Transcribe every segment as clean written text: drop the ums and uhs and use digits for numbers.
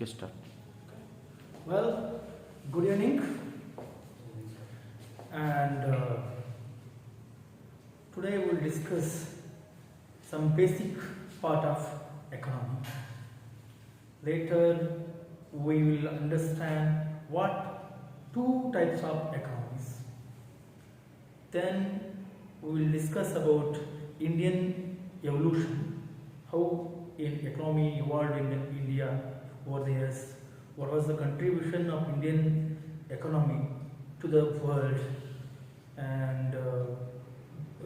Okay, start. Well, good evening, and today we'll discuss some basic part of economy. Later, we will understand what two types of economies. Then we will discuss about Indian evolution, how in economy evolved in India over the years, what was the contribution of Indian economy to the world, and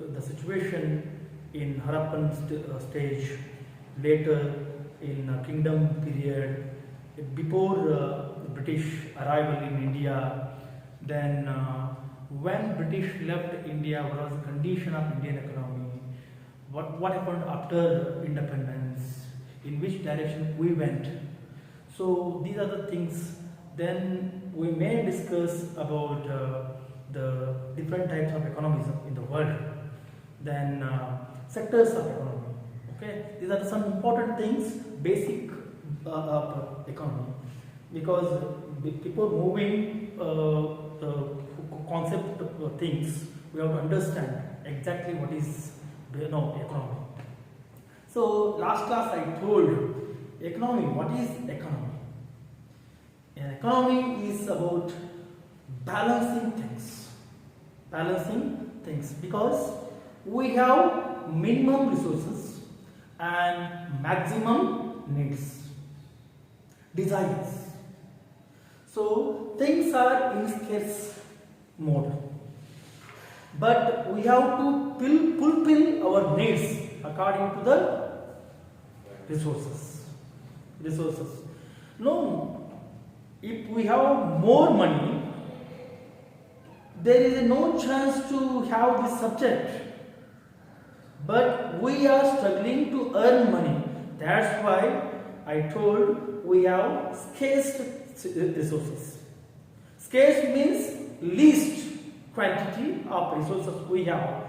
the situation in Harappan stage, later in kingdom period, before British arrival in India, then when British left India, what was the condition of Indian economy, what happened after independence, in which direction we went. So these are the things. Then we may discuss about the different types of economies in the world, then sectors of economy. Okay, these are some important things, basic of economy, because before moving the concept of things, we have to understand exactly what is economy. So last class I told economy. What is economy? An economy is about balancing things. Balancing things, because we have minimum resources and maximum needs, desires. So things are in scarce mode, but we have to fulfill our needs according to the resources. No, if we have more money, there is no chance to have this subject. But we are struggling to earn money. That's why I told we have scarce resources. Scarce means least quantity of resources we have,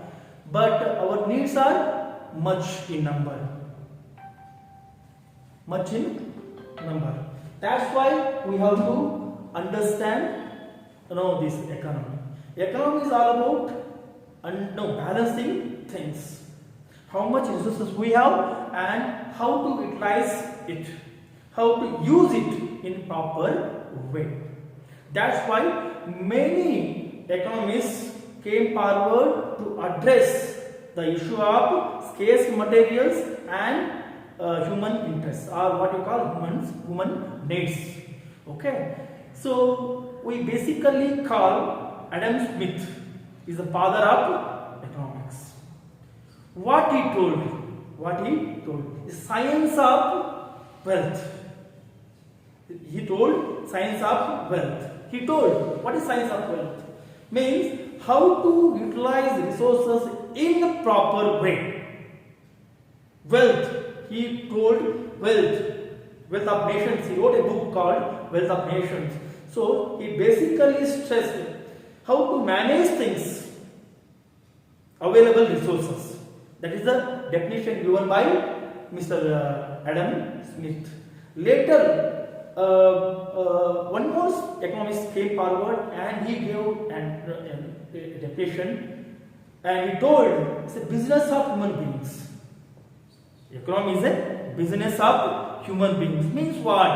but our needs are much in number. That's why we have to understand this economy. Economy is all about balancing things. How much resources we have and how to utilize it, how to use it in proper way. That's why many economists came forward to address the issue of scarce materials and human interests, or what you call human needs. Okay, so we basically call Adam Smith is the father of economics. What he told is science of wealth. He told science of wealth. He told what is science of wealth? Means how to utilize resources in a proper way. Wealth. He told wealth of nations. He wrote a book called Wealth of Nations. So he basically stressed how to manage things, available resources. That is the definition given by Mr. Adam Smith. Later, one more economist came forward and he gave a definition, and he told it's a business of human beings. Economy is a business of human beings. Means what?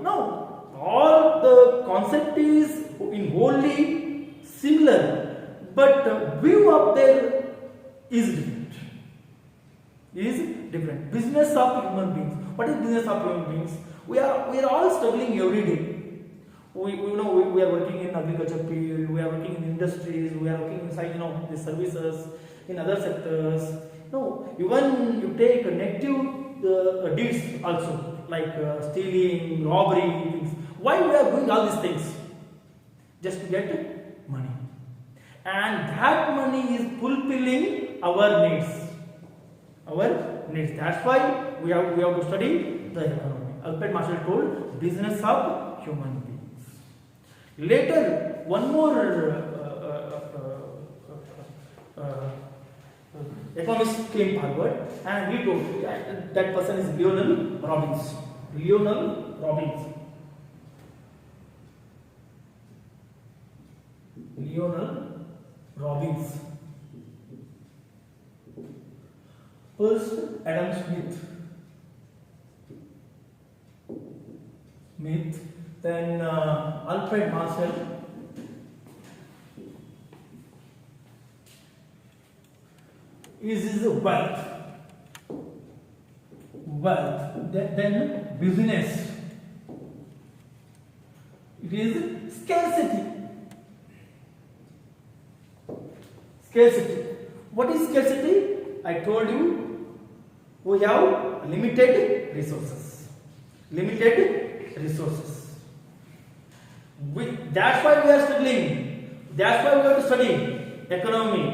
No, all the concept is in wholly similar, but view of there is different. Business of human beings. What is business of human beings? We are all struggling every day. We are working in agriculture field, we are working in industries, we are working inside the services, in other sectors. No, even you take negative deeds also, like stealing, robbery, things. Why we are doing all these things? Just to get money, and that money is fulfilling our needs. That's why we have to study the economy. Alfred Marshall told business of human beings. Later, one more economist came forward and he told that person is Lionel Robbins. Lionel Robbins. Lionel Robbins. First, Adam Smith, then Alfred Marshall, is wealth, then business, it is scarcity. What is scarcity? I told you, we have limited resources. That's why we are struggling. That's why we have to study economy.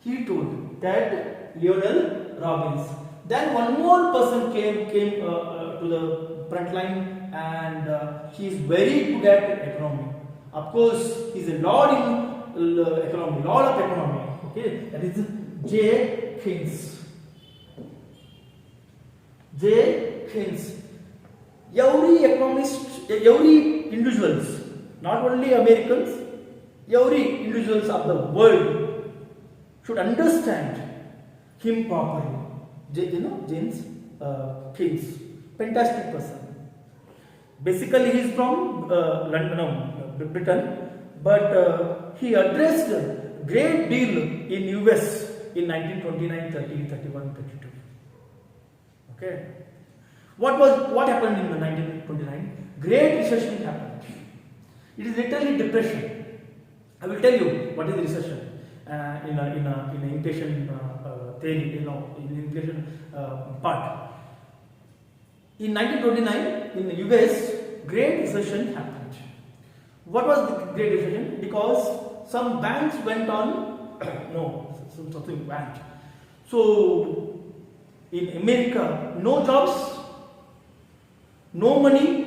He told that, Lionel Robbins. Then one more person came to the front line, and he is very good at economy. Of course, he is a lord in economy, lord of economy. Okay, that is J. Keynes. Every economist, every individuals, not only Americans, every individuals of the world should understand him properly. James Keynes, fantastic person. Basically, he is from Britain, but he addressed a great deal in US in 1929, 30, 31, 32. Okay. What happened in the 1929? Great recession happened. It is literally depression. I will tell you what is recession in inflation theory, in inflation part. In 1929, in the US, great recession happened. What was the great recession? Because some banks went on, something went. So, in America, no jobs, no money,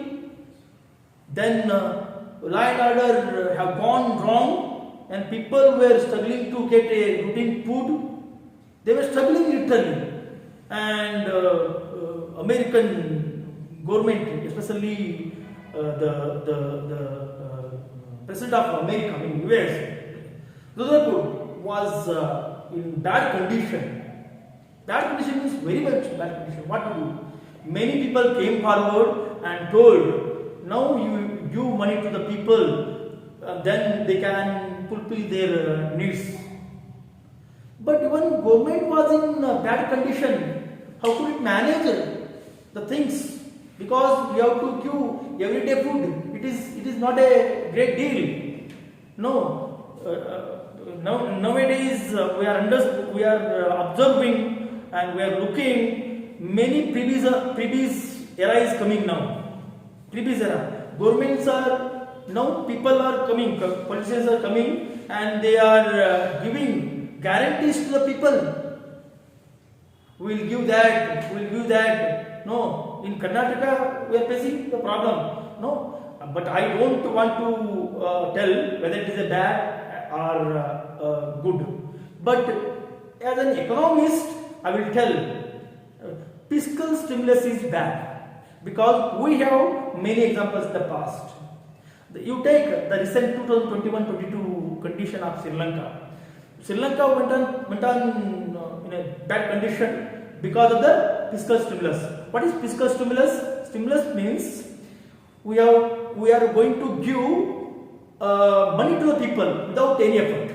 then law and order have gone wrong, and people were struggling to get a routine food. They were struggling literally, and American government, especially the president of America, I mean US, was in bad condition. Bad condition means very much bad condition. What to do? Many people came forward and told, now you give money to the people, then they can fulfill their needs. But even government was in bad condition. How could it manage the things? Because we have to give everyday food. It is not a great deal. No. Nowadays we are observing and we are looking, many previous era is coming now. Previous era. Governments are, now people are coming, politicians are coming, and they are giving guarantees to the people. We will give that. No, in Karnataka we are facing the problem. No, but I don't want to tell whether it is a bad or good. But as an economist, I will tell fiscal stimulus is bad because we have many examples in the past. You take the recent 2021-22 condition of Sri Lanka. Sri Lanka went on in a bad condition because of the fiscal stimulus. What is fiscal stimulus? Stimulus means we are going to give money to the people without any effort.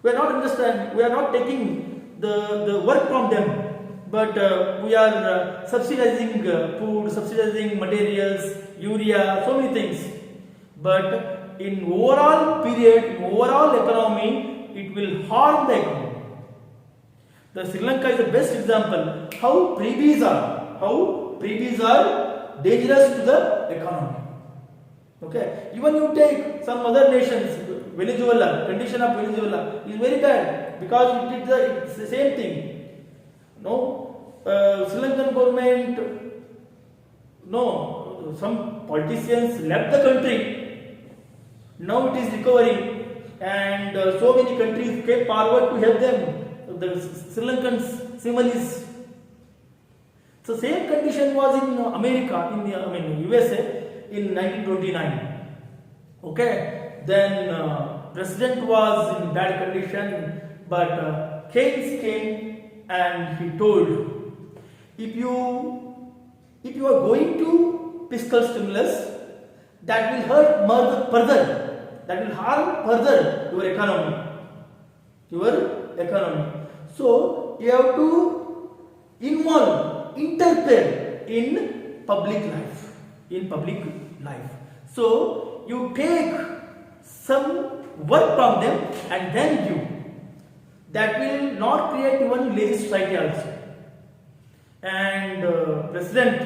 We are not taking the work from them, but we are subsidizing food, subsidizing materials, urea, so many things. But in overall period, in overall economy, it will harm the economy. The Sri Lanka is the best example how freebies are dangerous to the economy. Okay, even you take some other nations, Venezuela, condition of Venezuela is very bad because it's the same thing. No, Sri Lankan government, no, some politicians left the country. Now it is recovering, and so many countries came forward to help them. The Sri Lankans, Sinhalese. So same condition was in America, in the, USA in 1929. Okay, then president was in bad condition, but Keynes came and he told, if you are going to fiscal stimulus, that will hurt further, that will harm further your economy. So you have to interfere in public life. So you take some work from them and then give. That will not create even lazy society also. And president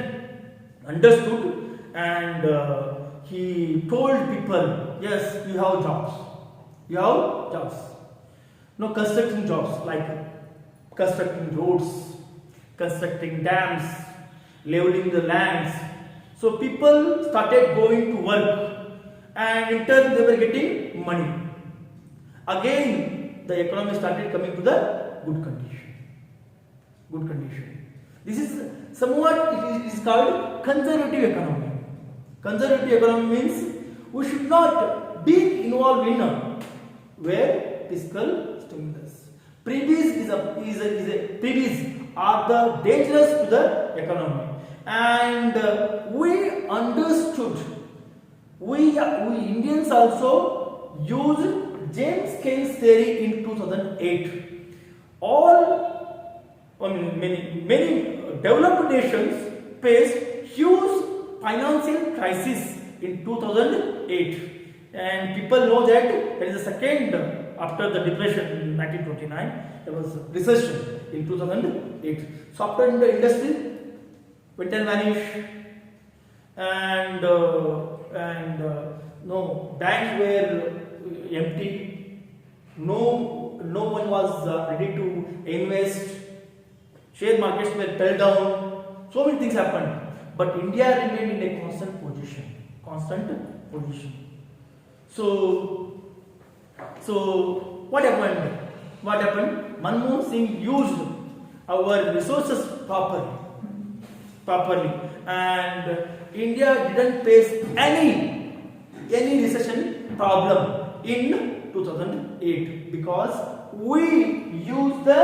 understood, and he told people, yes, you have jobs. No, constructing jobs like constructing roads, constructing dams, leveling the lands. So people started going to work, and in turn they were getting money. Again, the economy started coming to the good condition. This is somewhat, it is called conservative economy. Conservative economy means we should not be involved in where fiscal stimulus. Freebies are the dangerous to the economy, and we understood. We Indians also used James Keynes theory in 2008. Many developed nations faced huge financial crisis in 2008, and people know that there is a second, after the depression in 1929, there was a recession in 2008. Software industry went and vanished, and no, banks were empty. No one was ready to invest. Share markets were fell down. So many things happened, but India remained in a constant position. So what happened? Manmohan Singh used our resources properly, and India didn't face any recession problem in 2008 because we used the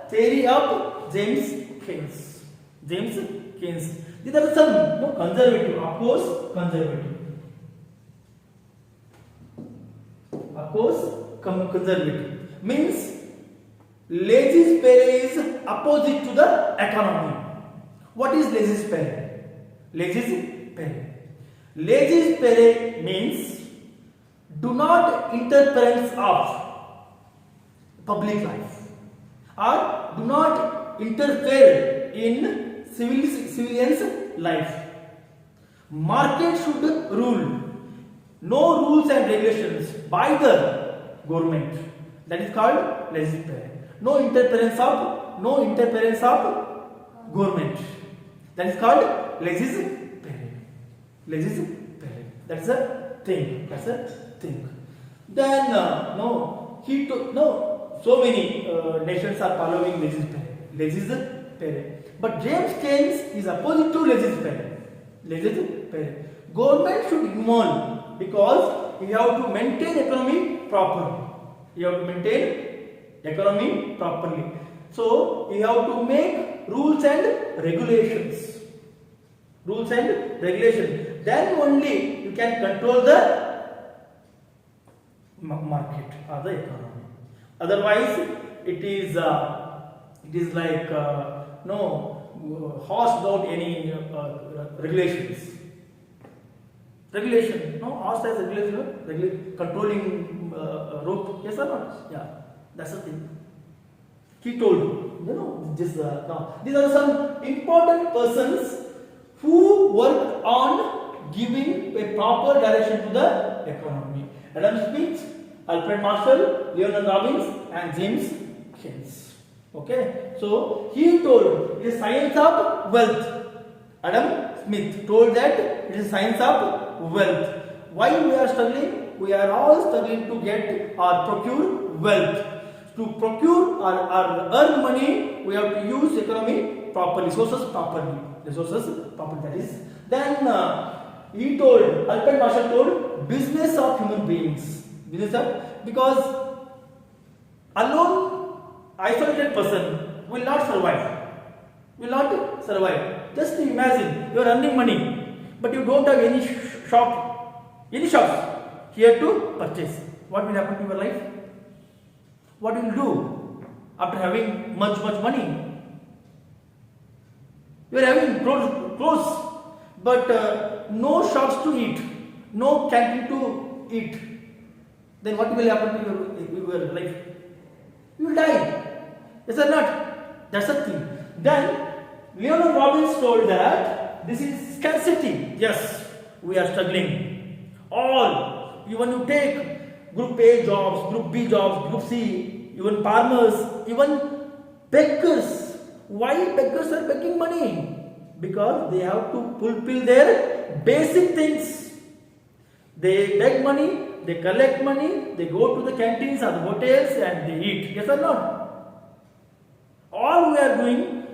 theory of James Keynes. These are some conservative, of course, conservative. Means laissez-faire is opposite to the economy. What is laissez-faire? Laissez-faire means do not interference of public life, or do not interfere in civilians' life. Market should rule. No rules and regulations by the government. That is called laissez-faire. No interference of government. That is called laissez-faire. That's a thing. Then so many nations are following laissez-faire. But James Keynes is opposite to laissez-faire. Government should involve because you have to maintain economy properly. So you have to make rules and regulations. Then only you can control the market or the economy. Otherwise, it is like horse without any regulations. No horse has regulation, controlling rope. Yes or not? Yeah, that's the thing. He told, these are some important persons who work on giving a proper direction to the economy. Adam Smith, Alfred Marshall, Leonard Robbins, and James Keynes. Okay, so he told it is science of wealth. Adam Smith told that it is science of wealth. Why we are struggling? We are all struggling to get or procure wealth. To procure or earn money, we have to use economy properly. Resources properly. Resources properly. That is. Then he told, Albert Marshall told, business of human beings. Business of, because alone, isolated person will not survive. Will not survive. Just imagine, you are earning money, but you don't have any shops here to purchase. What will happen to your life? What will you do after having much money? You are having clothes, but no shops to eat, no canteen to eat. Then what will happen to your life? You will die. Yes or not? That's the thing. Then Leonard Robbins told that this is scarcity. Yes, we are struggling. All, even you take group A jobs, group B jobs, group C, even farmers, even beggars. Why beggars are begging money? Because they have to fulfill their basic things. They beg money, they collect money, they go to the canteens or the hotels and they eat. Yes or not? All we are doing,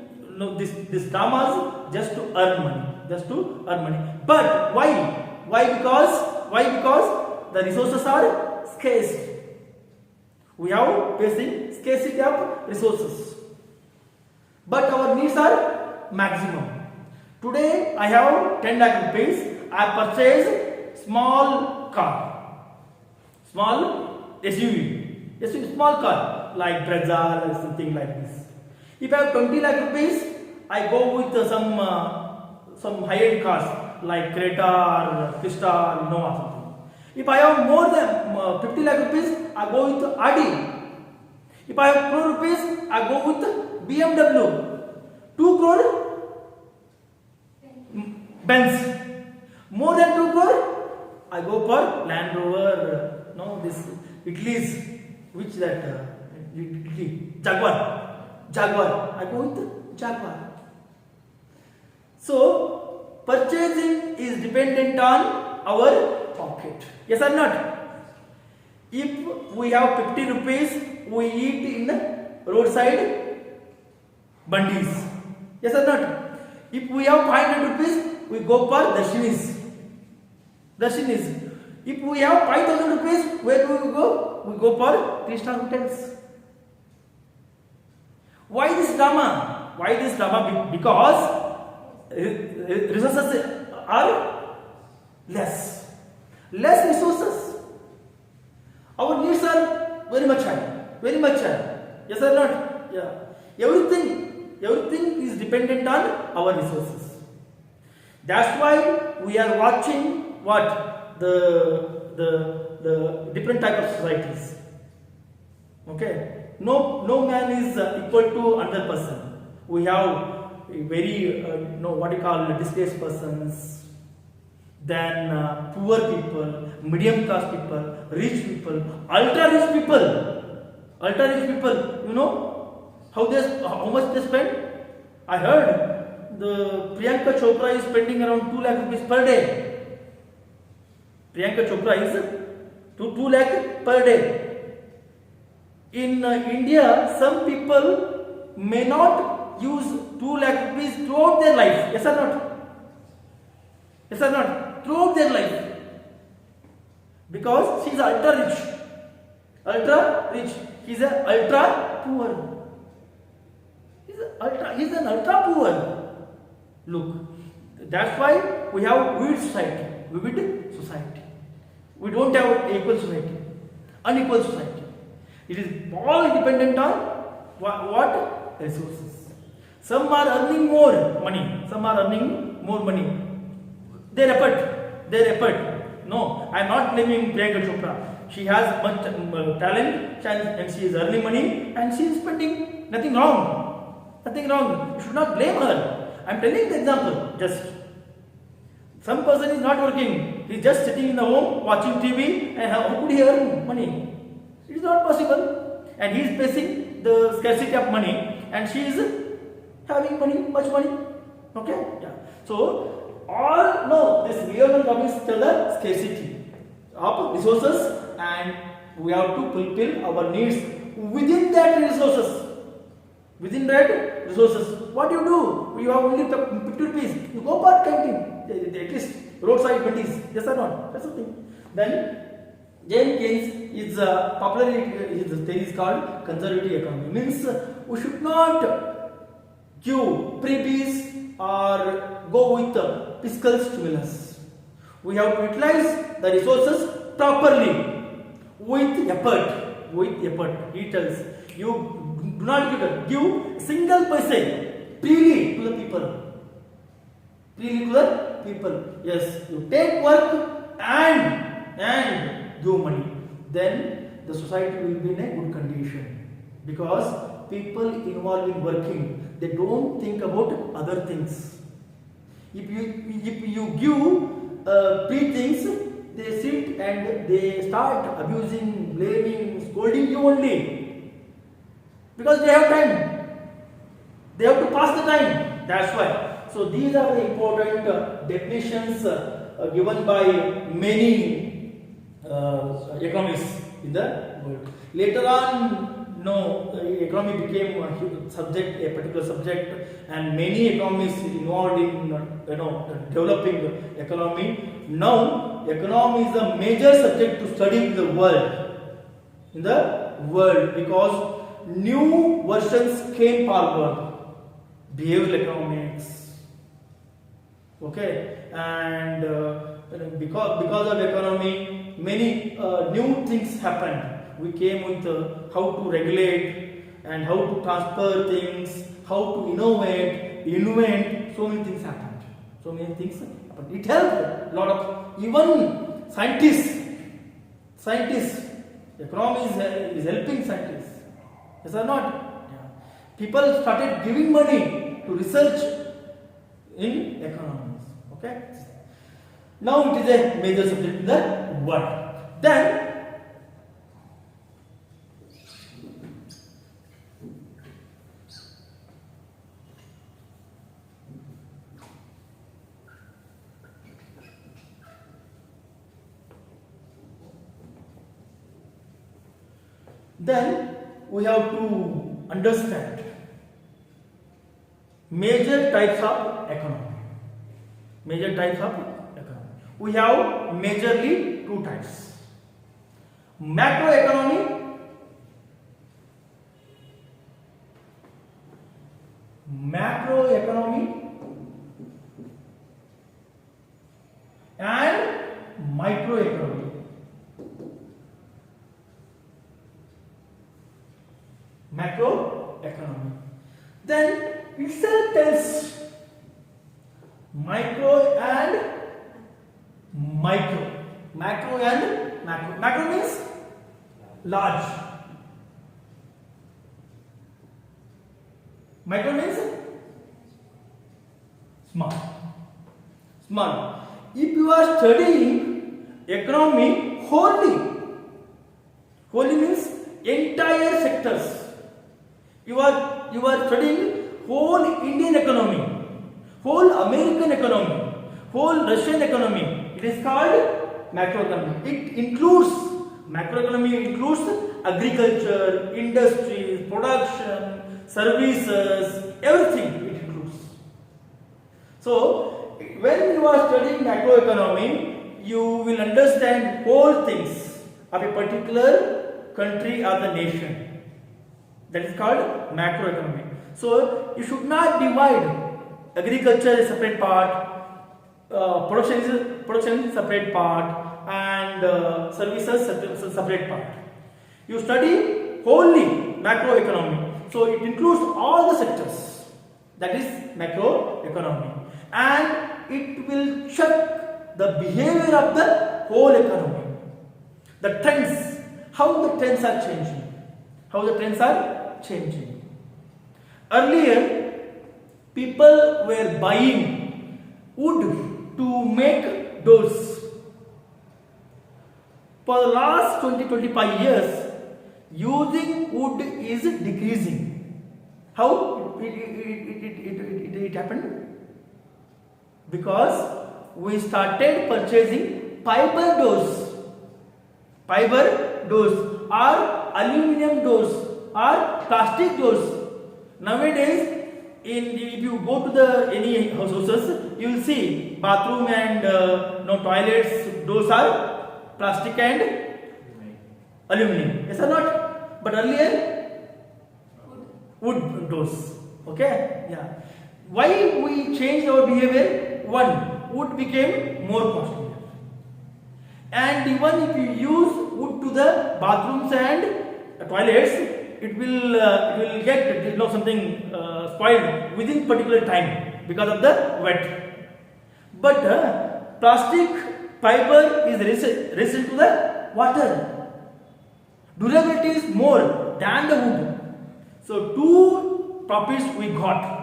this dramas just to earn money. But why? Because the resources are scarce. We are facing scarcity of resources. But our needs are maximum. Today I have 10 lakh rupees. I purchased small car, small SUV, small car like Brezza or something like this. If I have 20 lakh rupees, I go with some high-end cars like Creta or Crista, Innova something. If I have more than 50 lakh rupees, I go with Audi. If I have crore rupees, I go with BMW. 2 crore, Benz. More than 2 crore, I go for Land Rover. This Italy's, which that Italy, Jaguar. I go with Jaguar. So purchasing is dependent on our pocket. Yes or not? If we have 50 rupees, we eat in roadside bandis. Yes or not? If we have 500 rupees, we go for Darshinis. If we have 5,000 rupees, where do we go? We go for 3-star hotels. Why this drama? Because resources are less. Less resources. Our needs are very much high. Yes or not? Yeah. Everything is dependent on our resources. That's why we are watching what the different type of societies. Okay. No man is equal to another person. We have very what you call displaced persons, then poor people, medium class people, rich people, ultra rich people. You know how much they spend? I heard the Priyanka Chopra is spending around 2 lakh rupees per day. Priyanka Chopra is 2 lakh per day. In India, some people may not use 2 lakh rupees throughout their life. Yes or not? Yes or not? Throughout their life. Because she is ultra rich. He is a ultra poor. He is an ultra poor. Look, that's why we have vivid society. We don't have equal society, unequal society. It is all dependent on what resources. Some are earning more money. Their effort. No, I am not blaming Priyanka Chopra. She has much talent and she is earning money and she is spending. Nothing wrong. You should not blame her. I am telling the example. Just some person is not working. He is just sitting in the home watching TV, and how could he earn money? It is not possible. And he is facing the scarcity of money, and she is having much money. Okay? Yeah. So this Leonard Robbins tell the scarcity of resources, and we have to fulfill our needs within that resources. What do? You have only 50 rupees. You go for canteen. At least roadside vendors. Yes or not? That's the thing. Then James Keynes is popularly his theory is called conservative economy. Means we should not give freebies or go with fiscal stimulus. We have to utilize the resources properly with effort. With effort, he tells you do not give single paisa freely to the people. Freely to the people. Yes, you take work and give money. Then the society will be in a good condition, because people involved in working, they don't think about other things. If you give free things, they sit and they start abusing, blaming, scolding you only, because they have time. They have to pass the time. That's why. So these are the important definitions given by many economists in the world. Later on, economy became a subject, a particular subject, and many economists involved in developing economy. Now, economy is a major subject to study in the world. Because new versions came forward. Behavioral economics. Okay, and because of economy, many new things happened. We came with how to regulate and how to transfer things, how to invent. So many things happened. It helped a lot of even scientists. Economy is helping scientists. Yes or not? Yeah. People started giving money to research in economics. Okay. Now it is a major subject in the world. Then we have to understand major types of economy. We have majorly two types: macroeconomy and microeconomy. Macroeconomy. Then itself tells micro and micro. Macro and macro. Macro means large. Micro means small. If you are studying economy wholly means entire sectors. You are studying whole Indian economy, whole American economy, whole Russian economy. It is called macroeconomy. Macroeconomy includes agriculture, industries, production, services, everything it includes. So when you are studying macroeconomy, you will understand whole things of a particular country or the nation. That is called macroeconomy. So you should not divide agriculture is a separate part, production is a separate part, and services is a separate part. You study wholly macroeconomy. So it includes all the sectors. That is macroeconomy, and it will check the behavior of the whole economy. The trends, how the trends are changing. Earlier, people were buying wood to make doors. For the last 20-25 years, using wood is decreasing. How it happened? Because we started purchasing fiber doors or aluminum doors or plastic doors. Nowadays, if you go to the any houses, you will see bathroom and toilets doors are plastic and aluminum. Yes or not? But earlier wood doors. Okay? Yeah. Why we changed our behavior? One, wood became more costly. And even if you use wood to the bathrooms and toilets, it will get something spoiled within particular time because of the wet. But plastic fiber is resistant to the water. Durability is more than the wood. So two profits we got.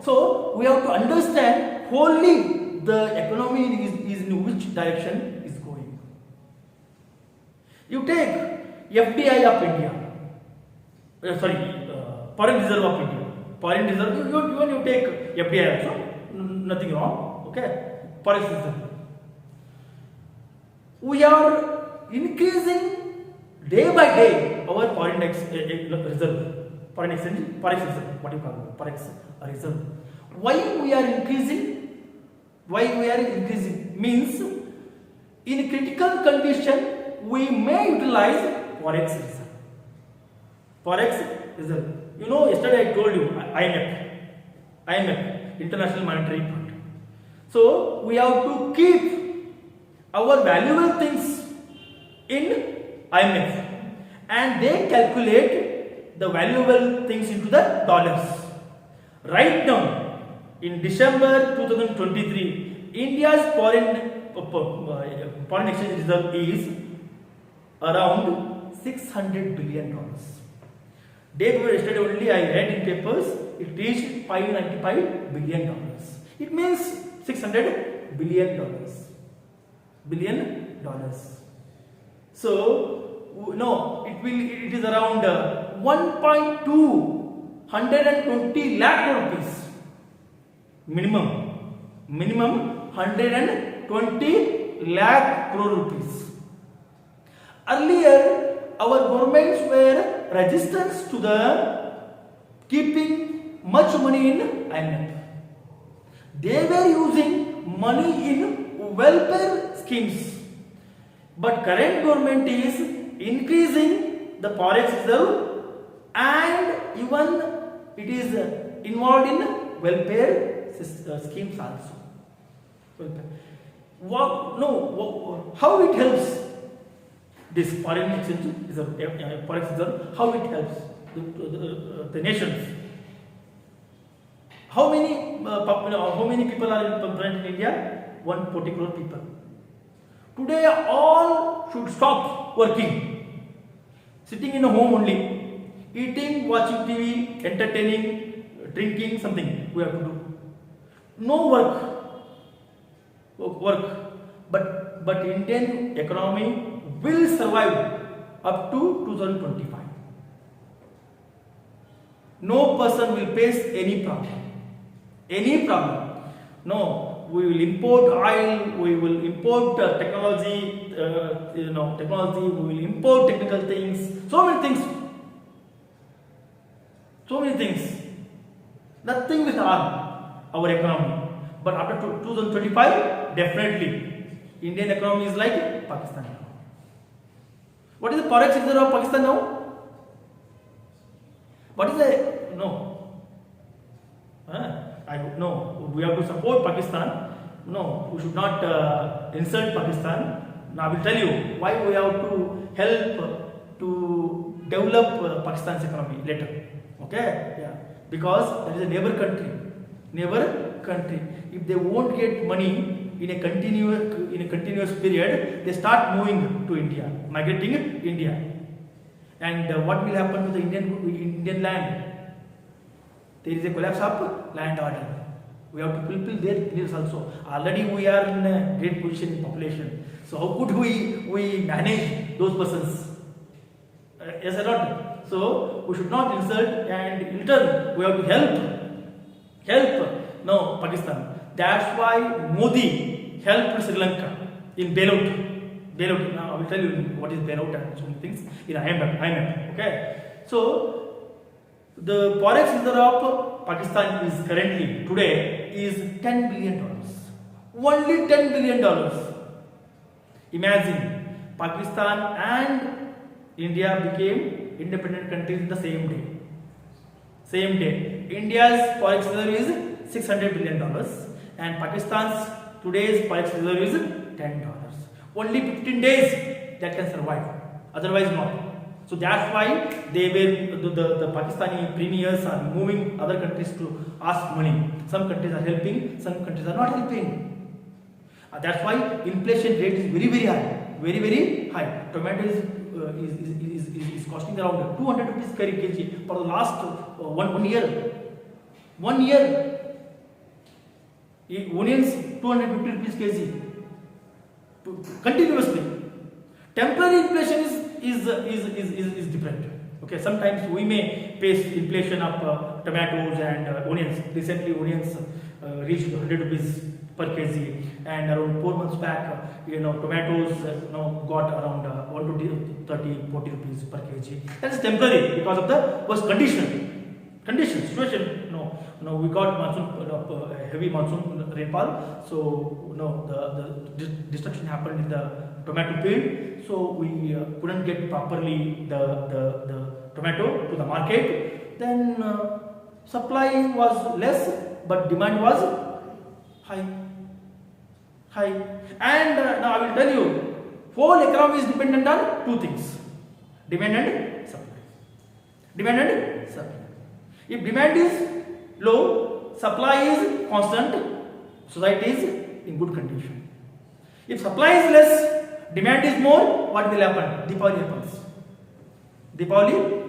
So we have to understand wholly the economy is in which direction is going. You take FDI of India. Foreign Reserve of India. Foreign Reserve, even you take FDI also, nothing wrong. Okay? Foreign Reserve. We are increasing day by day our foreign reserve. Foreign exchange, forex reserve, what you call it, forex reserve. Why we are increasing? Means in critical condition we may utilize forex reserve. Forex reserve. Yesterday I told you IMF, International Monetary Fund. So we have to keep our valuable things in IMF, and they calculate the valuable things into the dollars. Right now, in December 2023, India's foreign exchange reserve is around $600 billion. Day before yesterday only I read in papers, it reached $595 billion. It means $600 billion. So no, it is around 1.220 lakh rupees minimum 120 lakh crore rupees. Earlier our governments were resistant to the keeping much money in IMF. They were using money in welfare schemes, but current government is increasing the forex reserve, and even it is involved in welfare schemes also. How it helps this foreign exchange reserve, forex reserve? How it helps the nations? How many people are present in India? 140 crore people. Today all should stop working, sitting in a home only, eating, watching TV, entertaining, drinking, something we have to do. No work. But Indian economy will survive up to 2025. No person will face any problem. No, we will import oil, we will import technology, we will import technical things, so many things. Nothing will harm our economy. But after 2025, definitely, Indian economy is like Pakistan now. What is the forex reserve of Pakistan now? What is the no? We have to support Pakistan. No, we should not insult Pakistan. Now I will tell you why we have to help to develop Pakistan's economy later. Okay? Yeah. Because there is a neighbor country. If they won't get money in a continuous period, they start moving to India, migrating India. And what will happen to the Indian land? There is a collapse of land order. We have to fulfill their needs also. Already we are in a great position in population. So how could we manage those persons? Yes or not? So we should not insult, and in turn we have to help Pakistan. That's why Modi helped Sri Lanka in bailout. Now I will tell you what is bailout and so many things in IMF. Okay. So The forex reserve of Pakistan is currently today is $10 billion. Only $10 billion. Imagine Pakistan and India became independent countries in the same day. Same day. India's forex reserve is $600 billion and Pakistan's today's forex reserve is $10. Only 15 days that can survive. Otherwise not. So that's why they were the Pakistani premiers are moving other countries to ask money. Some countries are helping, some countries are not helping. That's why inflation rate is very high, very high. Tomato is costing around 200 rupees per kg for the last 1 year. 1 year. Onions 250 rupees kg continuously. Temporary inflation is different. Okay, sometimes we may face inflation of tomatoes and onions. Recently, onions reached 100 rupees per kg, and around 4 months back, tomatoes got around 30-40 rupees per kg. That is temporary because of the worst situation. We got monsoon, heavy monsoon rainfall, so the destruction happened in the tomato field, so we couldn't get properly the tomato to the market. Then supply was less, but demand was high. And now I will tell you, whole economy is dependent on two things: demand and supply. If demand is low, supply is constant, society is in good condition. If supply is less, demand is more, what will happen? Deepavali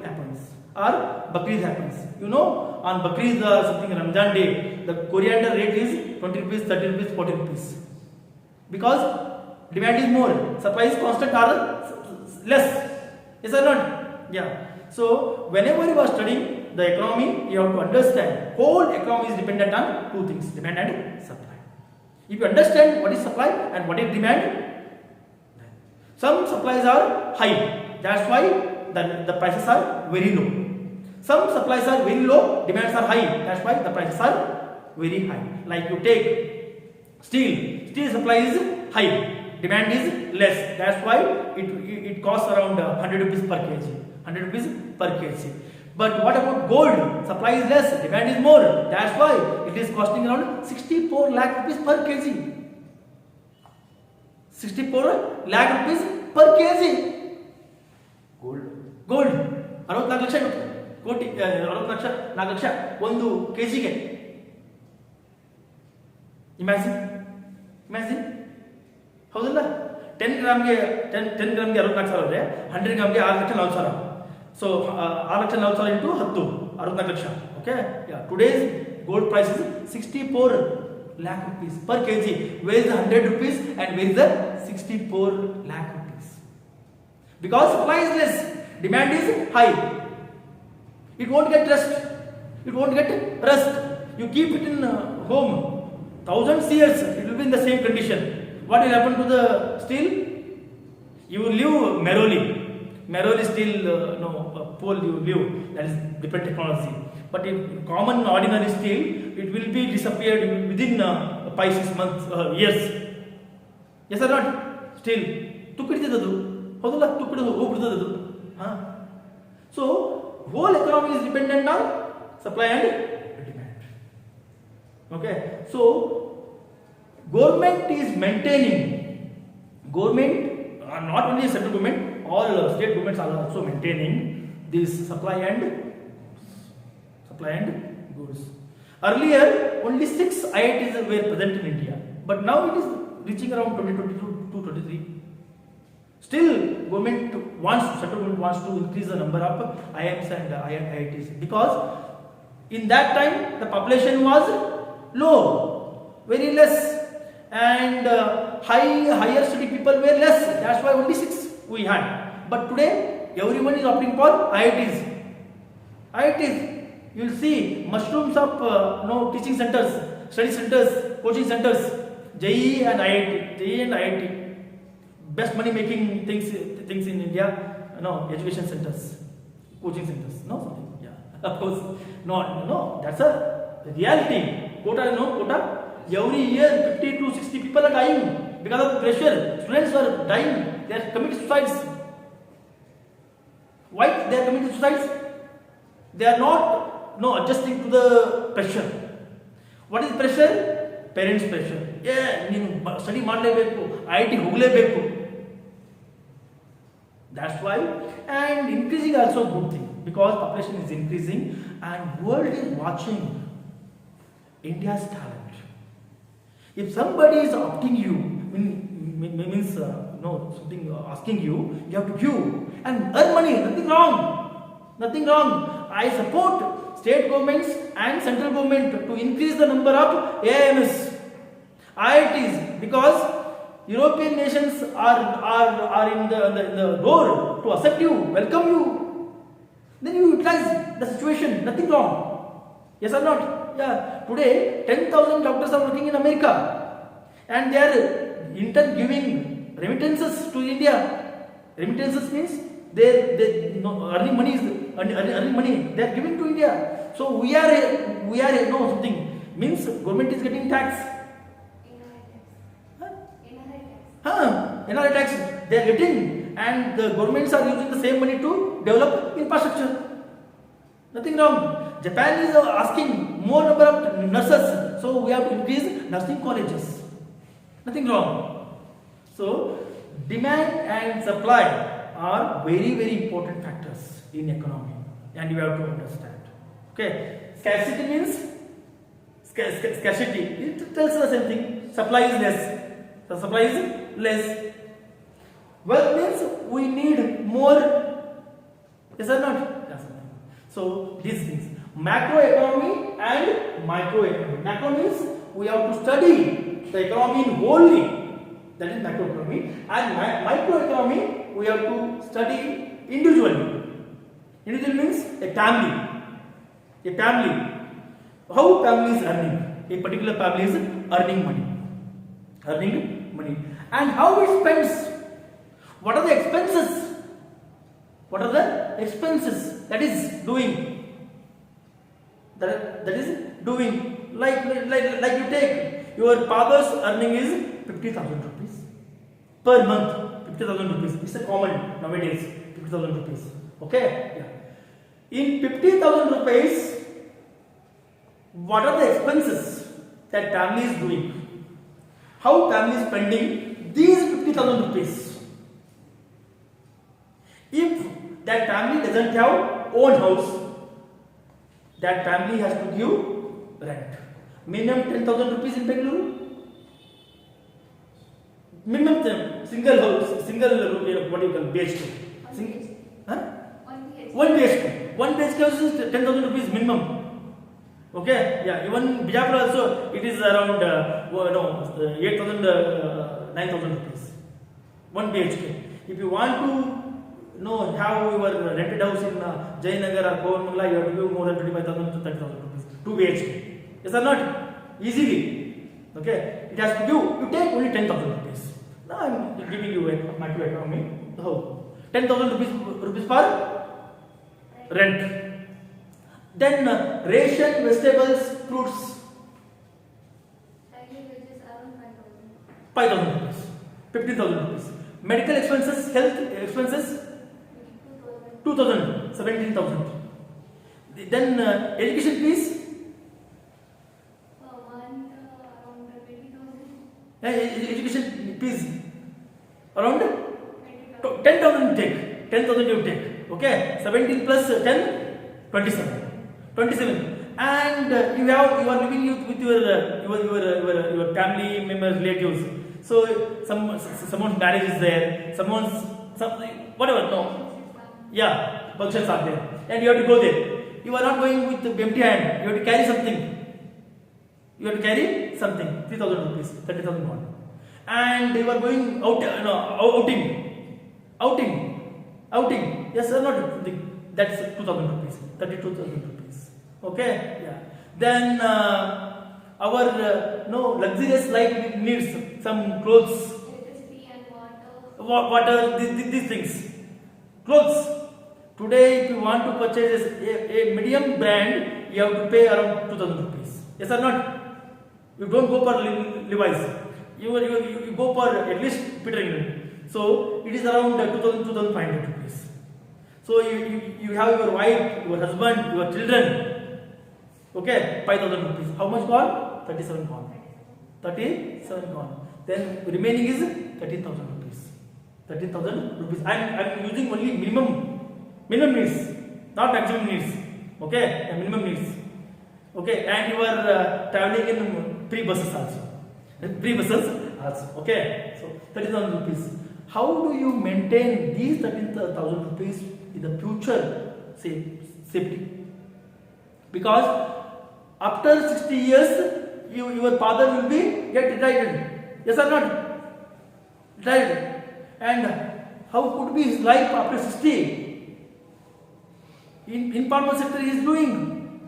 happens. Or Bakrid happens. On Bakrid, something Ramzan day, the coriander rate is 20 rupees, 30 rupees, 40 rupees. Because demand is more, supply is constant or less. Yes or not? Yeah. So, whenever you are studying the economy, you have to understand whole economy is dependent on two things: demand and supply. If you understand what is supply and what is demand, some supplies are high, that's why the prices are very low. Some supplies are very low, demands are high, that's why the prices are very high. Like you take steel supply is high, demand is less, that's why it costs around 100 rupees per kg. But what about gold? Supply is less, demand is more. That's why it is costing around 64 lakh rupees per kg. 64 lakh rupees per kg. Gold. 60 lakh ಕೋಟಿ 40 ಲಕ್ಷ 4 ಲಕ್ಷ ಒಂದು ಕೆಜಿಗೆ. Imagine ಹೌದಲ್ಲ? 10 ಗ್ರಾಮ್ಗೆ 64 ಸಾವಿರ ಅಂದರೆ 100 ಗ್ರಾಮ್ಗೆ 6 ಲಕ್ಷ 4 ಸಾವಿರ. So 6 lakh 4 ಸಾವಿರ into 10 64 lakh. Okay, yeah, today's gold price is 64 lakh rupees per kg. Where is the 100 rupees and where is the 64 lakh rupees? Because supply is less, demand is high. It won't get rust. You keep it in home thousands years, it will be in the same condition. What will happen to the steel? You will live merrily steel, pole you live. That is different technology. But in common ordinary steel, it will be disappeared within 5-6 months, years. Yes or not? Steel ತುಕ್ಕಿಡ್ತದದು ಹೌದಲ್ಲ, ತುಕ್ಕಿಡೋದು ಹೋಗ್ಬಿಡ್ತದದು. So whole economy is dependent on supply and demand. Okay, so government is maintaining, not only central government, all state governments are also maintaining this supply and goods. Earlier only 6 IITs were present in India, but now it is reaching around 2022-23. Still, central government wants to increase the number of IIMs and IITs, because in that time the population was low, very less, and higher study people were less. That's why only 6 we had. But today everyone is opting for IITs. You will see mushrooms of teaching centers, study centers, coaching centers, JEE and IIT. Best money making things in India, education centers, coaching centers, something. Yeah. Of course, not. No, that's a reality. Quota, no quota. Every year, 50 to 60 people are dying because of the pressure. Students are dying. They are committing suicides. Why they are committing suicides? They are not adjusting to the pressure. What is pressure? Parents pressure. Yeah, ನೀನು study ಮಾಡಲೇಬೇಕು, IIT ಹೋಗಲೇಬೇಕು. That's why, and increasing also a good thing because population is increasing and world is watching India's talent. If somebody is opting you, means something asking you, you have to give and earn money. Nothing wrong. Nothing wrong. I support state governments and central government to increase the number of AIMS, IITs, because European nations are in the door to accept you, welcome you. Then you utilize the situation. Nothing wrong. Yes or not? Yeah. Today, 10,000 doctors are working in America, and they are giving remittances to India. Remittances means they earning money. They are giving to India. So we are something means government is getting tax. NRI tax they are getting, and the governments are using the same money to develop infrastructure. Nothing wrong. Japan is asking more number of nurses, so we have to increase nursing colleges. Nothing wrong. So demand and supply are very, very important factors in economy, and you have to understand. Okay, scarcity means scarcity. It tells us the same thing. Supply is less. The supply is less. Wealth means we need more. Yes or not? Yes. So these things. Macroeconomy and microeconomy. Macro means we have to study the economy in wholly. That is macroeconomy. And microeconomy we have to study individually. Individual means a family. A family. How family is earning? A particular family is earning money. Earning money. And how it spends. What are the expenses? What are the expenses that is doing? That is doing. Like you take your father's earning is 50,000 rupees per month. 50,000 rupees. It's a common nowadays. 50,000 rupees. Okay? Yeah. In 50,000 rupees, what are the expenses that family is doing? How family is spending these 50,000 rupees? If that family doesn't have own house, that family has to give rent. Minimum 10,000 rupees in Bengaluru. Minimum single house, single what do you call BHK? One BHK. One BHK house is 10,000 rupees minimum. Okay, yeah. Even Bijapur also it is around 8,000, 9,000 rupees. One BHK. If you want to have your rented house in Jayanagar or Koramangala, you have to give more than 25,000 to 30,000 rupees. 2 BHK. Yes or not? Easily. Okay. It has to give. You take only 10,000 rupees. Now I am giving you a macroeconomy. How? 10,000 rupees for rent. Then ration, vegetables, fruits. 5,000 rupees. 15,000 rupees. Medical expenses, health expenses. 2,000, 17,000. Then education fees. Education fees around 10,000 you take. 10,000 you take. Okay, 17 plus 10, 27. 27. And you are living with your family members, relatives. So someone's marriage is there. Something, whatever. No. Yeah, functions are there, and you have to go there. You are not going with empty hand. You have to carry something. 3,000 rupees, 30,000 won. And you are going outing. Yes or not? That's 2,000 rupees, 32,000 rupees. Okay, yeah. Then our luxurious life needs some clothes, water, these things. Clothes, Today, if you want to purchase a medium brand, you have to pay around 2000 rupees. Yes or not? You don't go for Levi's. You go for at least Peter England. So it is around 2500 rupees. So you have your wife, your husband, your children. Okay, 5000 rupees. How much gone? 37 gone. 37 gone. Then remaining is 13,000 rupees. 13,000 rupees. I'm using only minimum needs, not maximum needs. Okay, minimum needs. Okay, and you are traveling in three buses also. Okay, so 30,000 rupees. How do you maintain these 13,000 rupees in the future safety? Because after 60 years, your father will be get retired. Yes or not? Retired. And how could be his life after 60? In informal sector he is doing.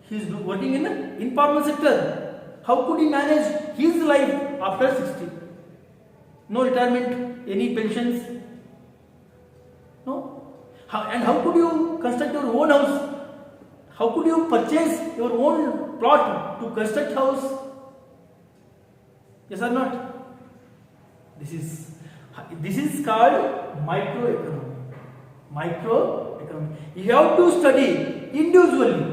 He is working in the informal sector. How could he manage his life after 60? No retirement, any pensions? No. And how could you construct your own house? How could you purchase your own plot to construct house? Yes or not? This is called microeconomy. Microeconomy. You have to study individually,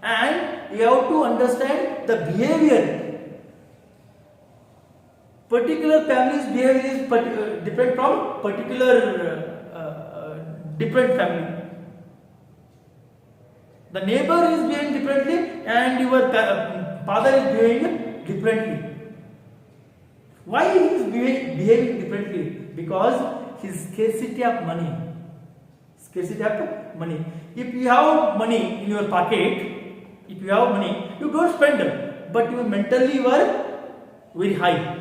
and you have to understand the behavior. Particular family's behavior is different from different family. The neighbor is behaving differently, and your father is behaving differently. Why he is behaving differently? Because his scarcity of money. If you have money in your pocket, you don't spend, but mentally you are very high.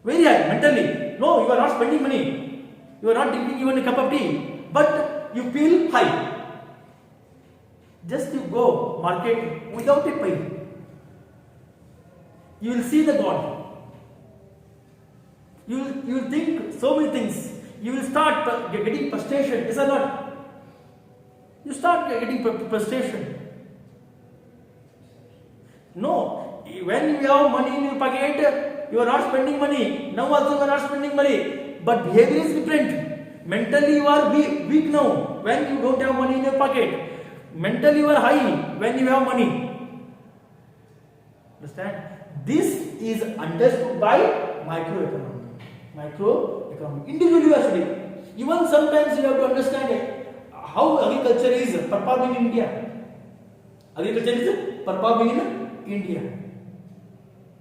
Mentally. No, you are not spending money. You are not drinking even a cup of tea, but you feel high. Just you go market without a pay. You will see the God. You will think so many things. You will start getting frustration. Yes or not? You start getting frustration. No, when you have money in your pocket, you are not spending money. Now also you are not spending money. But behavior is different. Mentally you are weak now when you don't have money in your pocket. Mentally you are high when you have money. Understand? This is understood by microeconomy. Individually you are studying. Even sometimes you have to understand how agriculture is performing in India.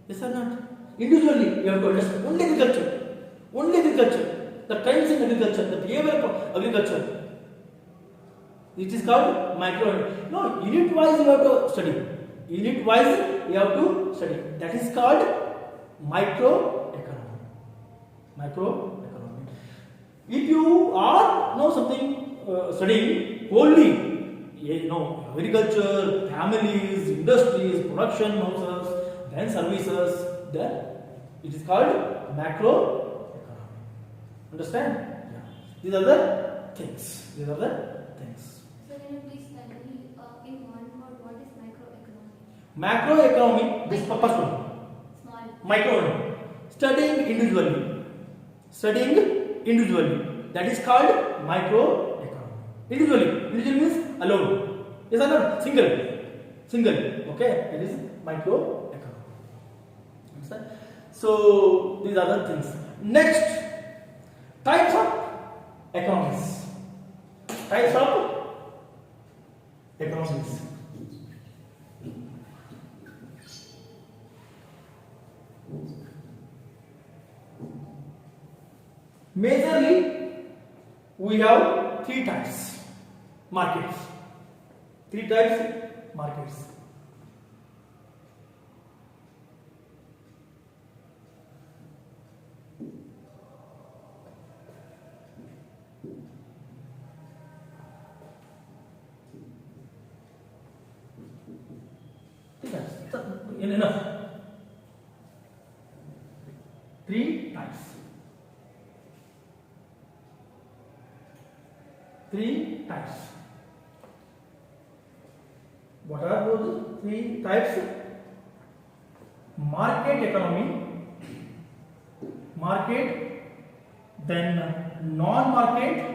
Yes or not? Individually you have to understand only agriculture, the trends in agriculture, the behavior of agriculture. It is called micro. No, unit wise you have to study. That is called microeconomy. If you are studying wholly, agriculture, families, industries, production houses, then services, then it is called macroeconomy. Understand? Yeah. These are the things. So can you please tell me in one word what is microeconomy? Macroeconomy, this first one. Small. Microeconomy. Studying individually. That is called microeconomy. Individually means alone. Yes or not? Single. Okay, that is microeconomy. Understand? So these are the things. Next, types of economies. Majorly, we have three types markets. Enough. Three types. Three types. What are those three types? Market economy, market, then non-market,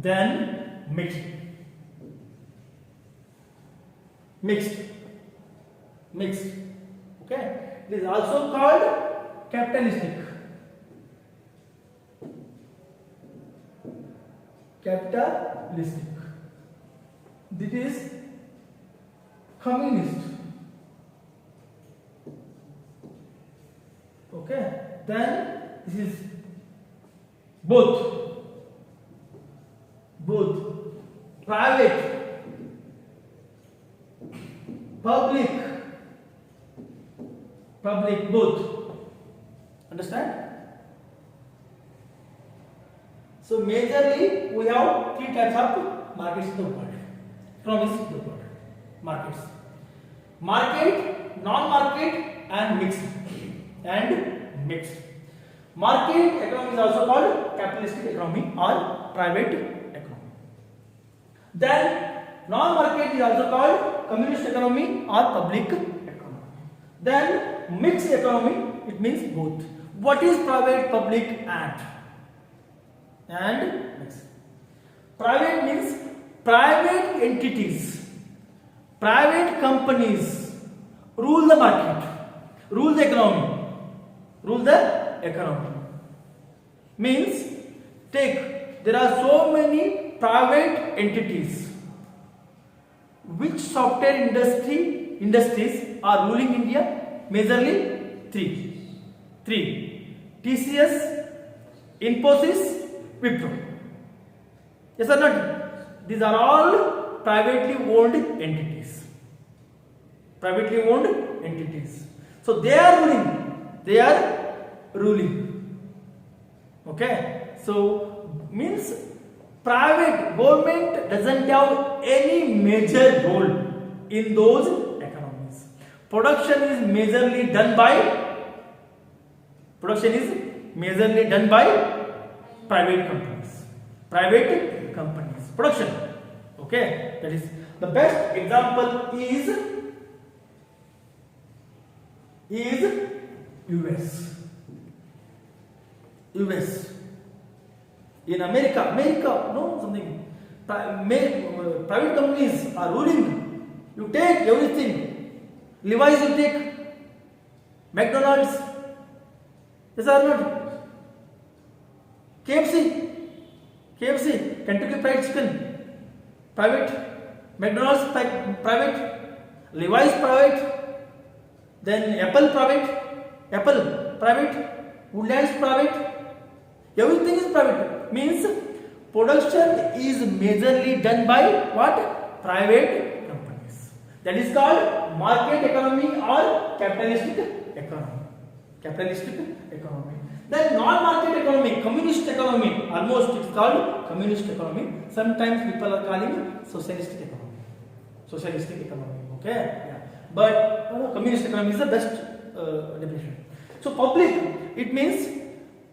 then mixed. Okay, it is also called capitalistic. This is communist. Okay, then this is both private, public, both. Understand? So majorly we have three types of markets in the world. Economies in the world. Markets. Market, non-market and mixed. Market economy is also called capitalistic economy or private economy. Then non-market is also called communist economy or public economy. Then mixed economy, it means both. What is private, public and mixed? Private means private entities, private companies rule the market, rule the economy. Means there are so many private entities. Which software industries are ruling India? Majorly three. TCS, Infosys, Wipro. Yes or not? These are all privately owned entities. So they are ruling. Okay. So means private government doesn't have any major role in those economies. Production is majorly done by private companies. Production. Okay, that is the best example is US. In America, no something. Private companies are ruling. You take everything. Levi's you take. McDonald's. Yes or not? KFC, Kentucky Fried Chicken, private. McDonald's private. Levi's private. Then Apple private. Woodlands private. Everything is private. Means production is majorly done by what? Private companies. That is called market economy or capitalistic economy. Then non-market economy, communist economy, almost it's called communist economy. Sometimes people are calling socialistic economy. Okay, yeah. But communist economy is the best definition. So public, it means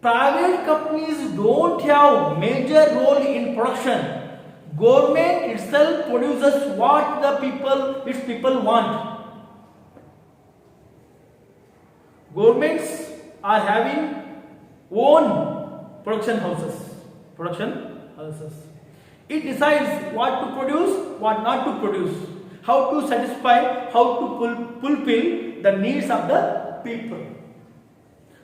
private companies don't have major role in production. Government itself produces what its people want. Governments are having own production houses. It decides what to produce, what not to produce, how to satisfy, how to fulfill the needs of the people.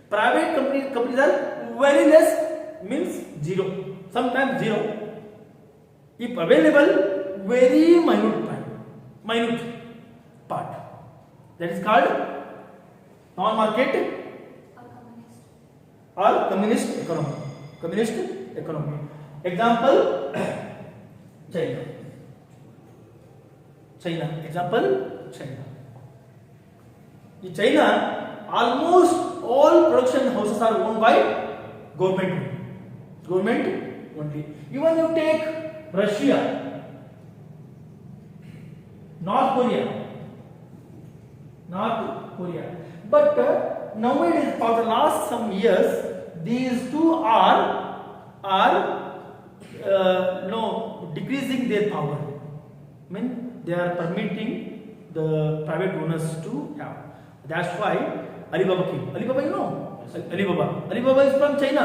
Private companies are very less, means zero, sometimes zero. If available, very minute part. That is called non-market or communist economy. Example, China. In China, almost all production houses are owned by government only. Even you take Russia, North Korea. North Korea. But nowadays, for the last some years, these two are no decreasing their power. I mean, they are permitting the private owners to have. That's why Alibaba came. Alibaba, you know? Alibaba. Alibaba is from China.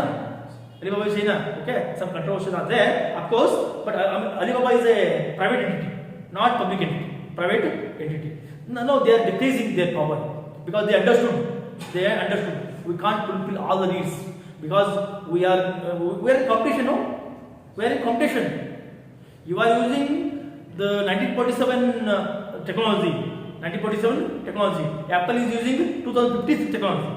Alibaba is China. Okay, some controversies are there, of course, but Alibaba is a private entity, not public entity. Private entity. No, they are decreasing their power because they understood. They understood. We can't fulfill all the needs because we are in competition. No, we are in competition. You are using the 1947 technology. 1947 technology. Apple is using 2050 technology.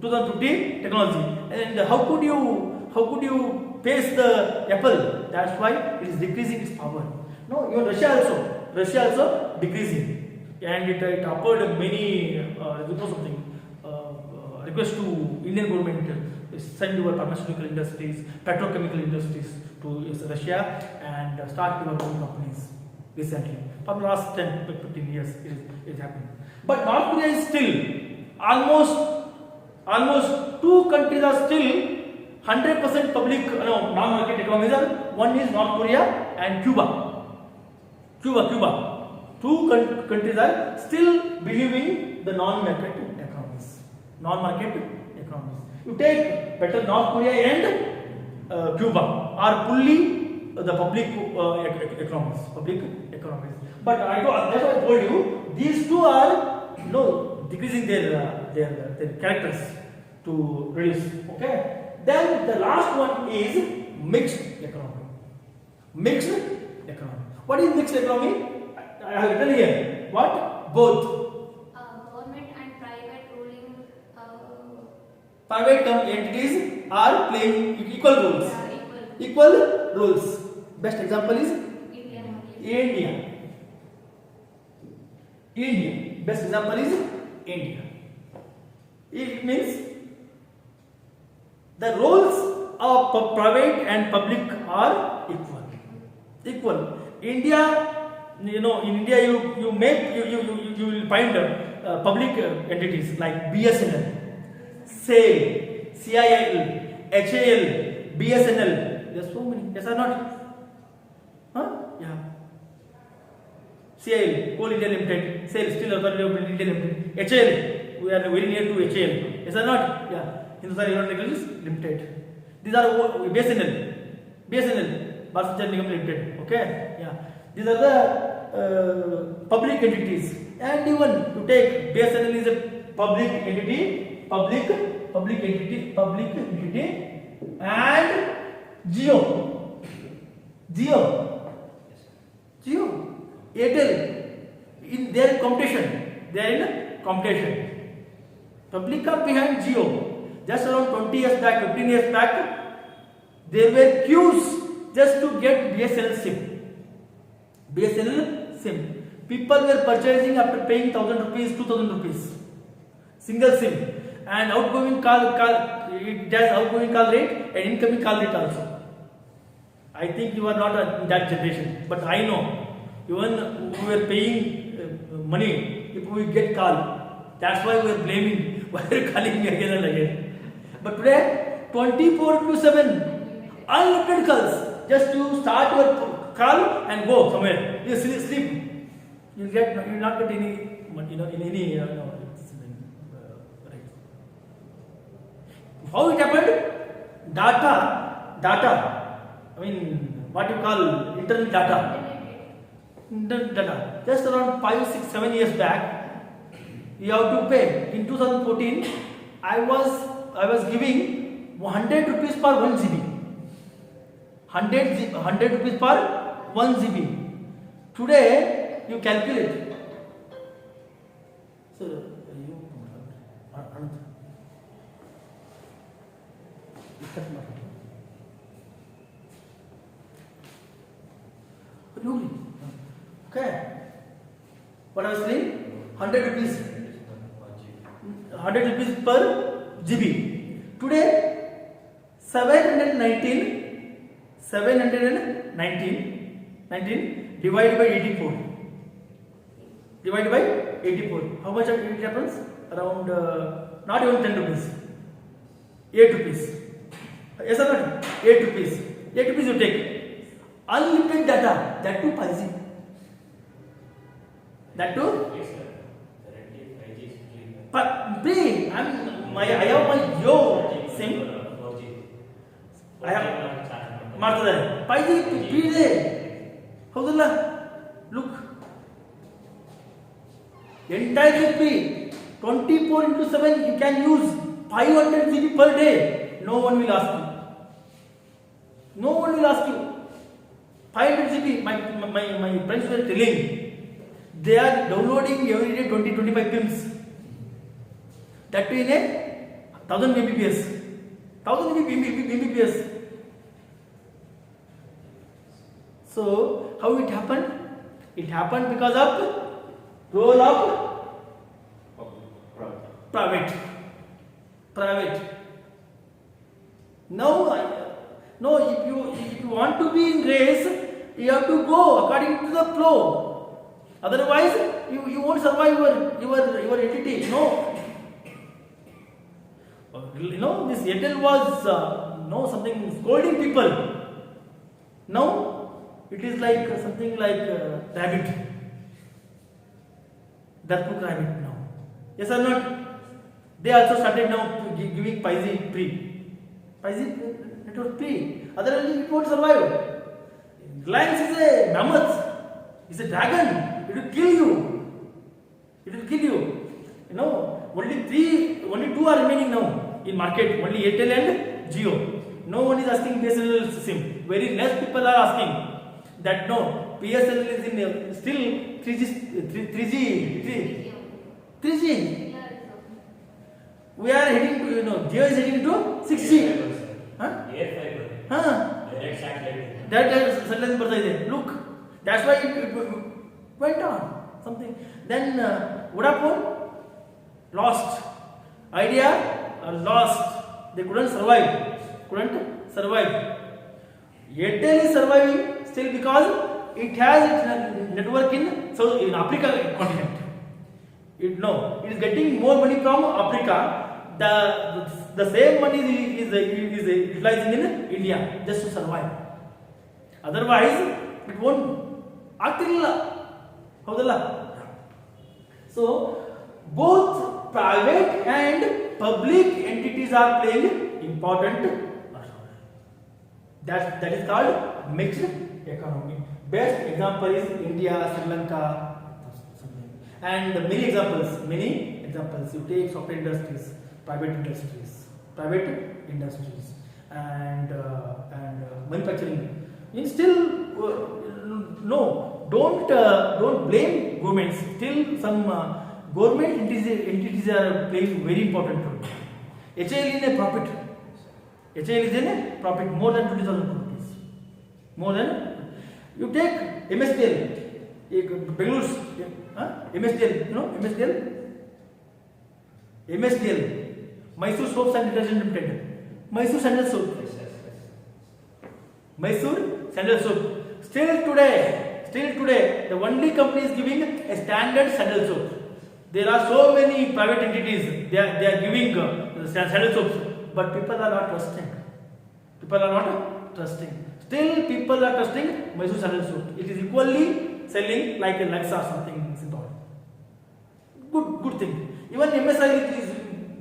2050 technology. And how could you face the Apple? That's why it is decreasing its power. No, even Russia also decreasing, and it offered many request to Indian government send your pharmaceutical industries, petrochemical industries to Russia and start your own companies. Recently, for the last 10-15 years, it is happening. But North Korea is still almost two countries are still 100% public non-market economies. One is North Korea and Cuba. Two countries are still believing the non-market economies. You take better North Korea and Cuba are fully the public economies. But that's why I told you these two are decreasing their characters to reduce. Okay. Then the last one is mixed economy. What is mixed economy? I have written here. What? Both. Government and private ruling. Private entities are playing equal roles. Yeah, Equal roles. Best example is India. Best example is India. It means the roles of private and public are equal. India, in India you will find public entities like BSNL, SAIL, CIL, HAL, BSNL. There are so many. Yes or not? Huh? Yeah. CIL, Coal India Limited, SAIL, Steel Authority of India Limited, HAL, we are very near to HAL. Yes or not? Yeah. Hindustan Aeronautics Limited. These are BSNL, Bharat Sanchar Nigam Limited. Okay, yeah. These are the public entities. And even to take BSNL is a public entity, and Jio, Airtel. They are in competition. Public are behind Jio. Just around 20 years back, 15 years back, there were queues just to get BSNL SIM. People were purchasing after paying 1,000 rupees, 2,000 rupees. Single SIM. And outgoing call it has outgoing call rate and incoming call rate also. I think you are not in that generation, but I know. Even we were paying money if we get call. That's why we are blaming. Why are you calling me again and again? But today, 24/7 unlimited calls. Just you start your call and go somewhere. You sleep. You will not get any right. How it happened? Data. I mean, what you call internal data. Just around 5, 6, 7 years back, you have to pay. In 2014, I was giving 100 rupees per 1 GB. 100 rupees per 1 GB. Today, you calculate. So, okay. What I was saying? 100 rupees. 100 rupees per GB. Today, 719 divided by 84. divided by 84. How much it happens? Around not even 10 rupees. 8 rupees. Yes or not? 8 rupees. 8 rupees you take. Unlimited data. That too 5G. That too? Yes, sir. Currently 5G is free. But free. I have my Yo SIM. 4G. I have ಮಾಡ್ತಿದ್ದಾರೆ 5G free ಇದೆ ಹೌದಲ್ಲ look entirely free 24 into 7 you can use 500 GB per day. No one will ask you. No one will ask you. 500 GB. My friends were telling they are downloading every day 20-25 films. That too in a 1000 Mbps. 1000 Mbps. So how it happened? It happened because of role of private. Now, if you want to be in race, you have to go according to the flow. Otherwise, you won't survive your entity. No. This Airtel was something scolding people. Now it is like something like rabbit. Darpuk rabbit now. Yes or not? They also started now giving 5G free. 5G network free. Otherwise it won't survive. Reliance is a mammoth. It's a dragon. It will kill you. It will kill you. Only two are remaining now in market. Only Airtel and Jio. No one is asking BSNL SIM. Very less people are asking that. No, BSNL is in still 3G. We are heading to Jio is heading to 6G. Huh? Air fiber. Huh? Direct satellite. That satellite ಬರ್ತಾ ಇದೆ. Look, that's why it went on something. Then Vodafone lost. Idea lost. They couldn't survive. Airtel is surviving still because it has its network in Africa continent. It is getting more money from Africa. The same money is utilizing in India just to survive. Otherwise, it won't ಆಗ್ತಿರಲಿಲ್ಲ ಹೌದಲ್ಲ. So both private and public entities are playing important role. That is called mixed economy. Best example is India, Sri Lanka, and many examples. You take software industries, private industries, and manufacturing. Still, don't blame governments. Still, some government entities are playing very important role. HAL is a profit. More than 20,000 rupees. More than you take MSDL, Bengaluru, MSDL, Mysore Soaps and Detergent Limited, Mysore Sandal Soap. Still today, the only company is giving a standard sandal soap. There are so many private entities. They are giving sandal soaps, but people are not trusting. Still, people are trusting Mysore sandal soap. It is equally selling like a Lux or something. Good thing. Even MSI is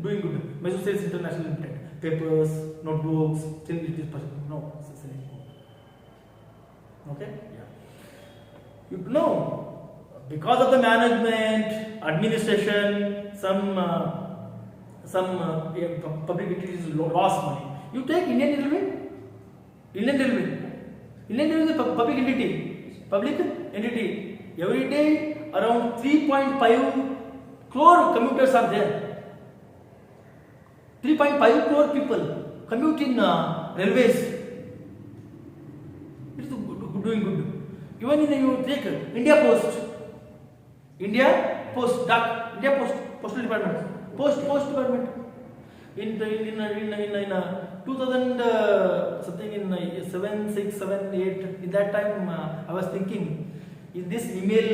doing good. Mysore Sales International Limited. Papers, notebooks, still it is selling. Okay? Yeah. Because of the management, administration, some public entities lost money. You take Indian Railway. Indian Railway is a public entity. Every day around 3.5 crore commuters are there. 3.5 crore people commute in railways. It is doing good. Even you take India Post, Postal Department, Post Department. In 2000 something in 7, 6, 7, 8. In that time, I was thinking, in this email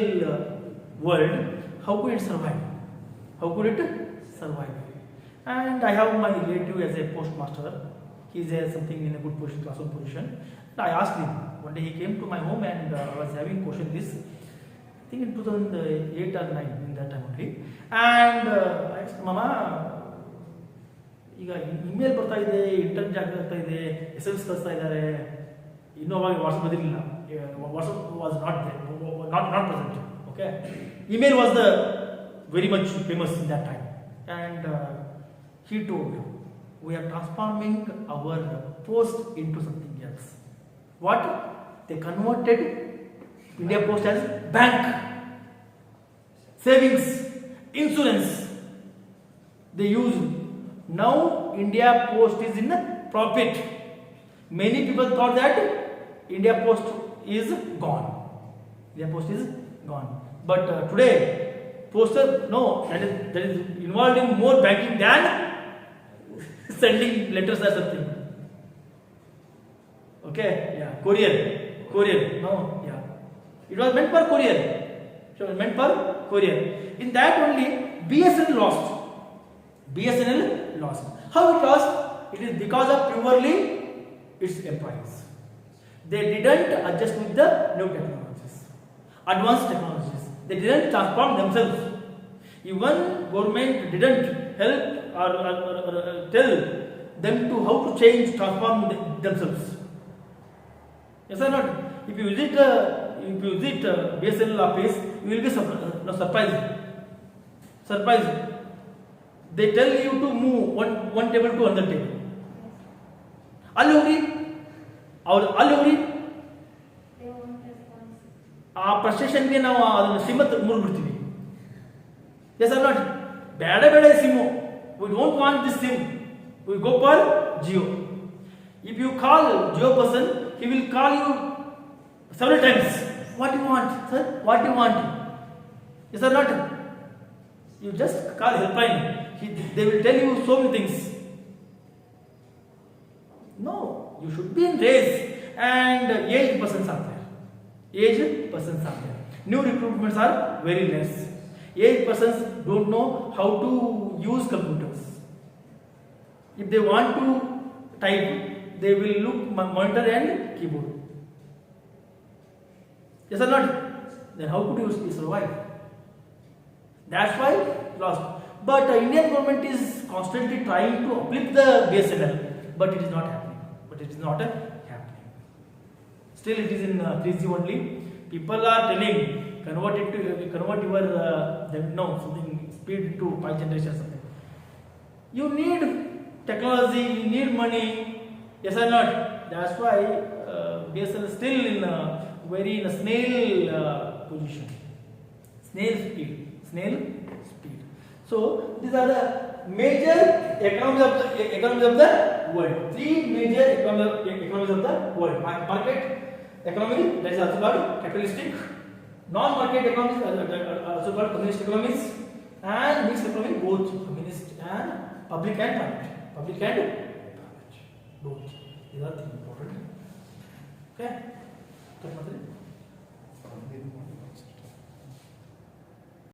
world, how could it survive? How could it survive? And I have my relative as a postmaster. He is something in a good position, classroom position. And I asked him. One day he came to my home and I was having question this. I think in 2008 or 9 in that time only. And I asked Mama, ಈಗ email ಬರ್ತಾ ಇದೆ, internet ಆಗ್ತಾ ಇದೆ, SMS ಕಳಿಸ್ತಾ ಇದ್ದಾರೆ. ಇನ್ನೂ ಅವಾಗ WhatsApp ಬಂದಿರಲಿಲ್ಲ. WhatsApp was not present. Okay, email was the very much famous in that time. And he told, we are transforming our post into something else. What? They converted India Post as bank, savings, insurance. They use. Now India Post is in profit. Many people thought that India Post is gone. India Post is gone. But today, postal, no, that is involved in more banking than sending letters or something. Okay, yeah, courier, no, yeah. It was meant for courier. So it was meant for courier. In that only, BSNL lost. BSNL lost. How it lost? It is because of purely its employees. They didn't adjust with the new technologies, advanced technologies. They didn't transform themselves. Even government didn't help or tell them to how to change, transform themselves. Yes or not? If you visit BSNL office, you will be surprised. Surprised. They tell you to move one table to another table. ಅಲ್ಲಿ ಹೋಗ್ರಿ, They won't respond. ಆ ಫ್ರಸ್ಟ್ರೇಷನ್ಗೆ ನಾವು ಅದನ್ನು ಸಿಮ್ಮತ್ ಮುರಿದ್ಬಿಡ್ತೀವಿ. Yes or not? ಬೇಡ SIM. We don't want this SIM. We go for Jio. If you call Jio person, he will call you several times. What do you want, sir? What do you want? Yes or not? You just call helpline. They will tell you so many things. No, you should be in race. And aged persons are there. Aged persons are there. New recruitments are very less. Aged persons don't know how to use computers. If they want to type, they will look monitor and keyboard. Yes or not? Then how could you survive? That's why lost. But Indian government is constantly trying to uplift the BSNL, but it is not happening. Still, it is in 3G only. People are telling convert your something speed into 5 generation something. You need technology, you need money. Yes or not? That's why BSNL is still in a snail position. Snail speed. So these are the major economies of the world. 3 major economies of the world. Market economy, that is also called capitalistic. Non-market economies are also called communist economies, and mixed economy, both communist and public and private. Both. These are 3 important. Okay.